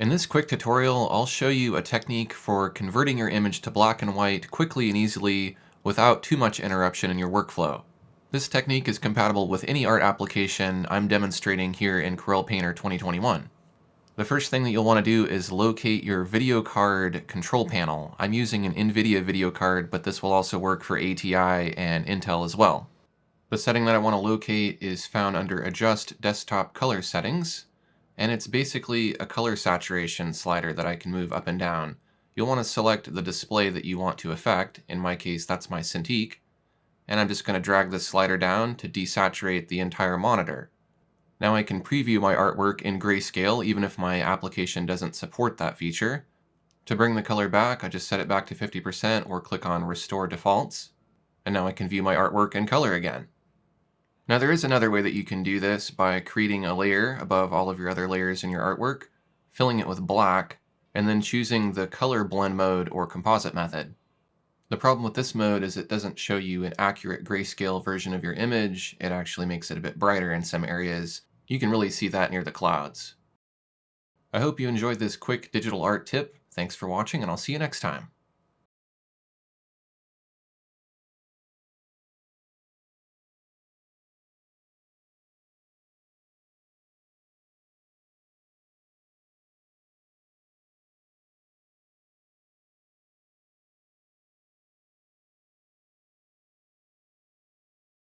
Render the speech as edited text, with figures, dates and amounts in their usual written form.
In this quick tutorial, I'll show you a technique for converting your image to black and white quickly and easily without too much interruption in your workflow. This technique is compatible with any art application I'm demonstrating here in Corel Painter 2021. The first thing that you'll want to do is locate your video card control panel. I'm using an NVIDIA video card, but this will also work for ATI and Intel as well. The setting that I want to locate is found under Adjust Desktop Color Settings, and it's basically a color saturation slider that I can move up and down. You'll want to select the display that you want to affect. In my case, that's my Cintiq, and I'm just going to drag this slider down to desaturate the entire monitor. Now I can preview my artwork in grayscale even if my application doesn't support that feature. To bring the color back, I just set it back to 50% or click on Restore Defaults, and now I can view my artwork in color again. Now there is another way that you can do this by creating a layer above all of your other layers in your artwork, filling it with black, and then choosing the color blend mode or composite method. The problem with this mode is it doesn't show you an accurate grayscale version of your image. It actually makes it a bit brighter in some areas. You can really see that near the clouds. I hope you enjoyed this quick digital art tip. Thanks for watching, and I'll see you next time.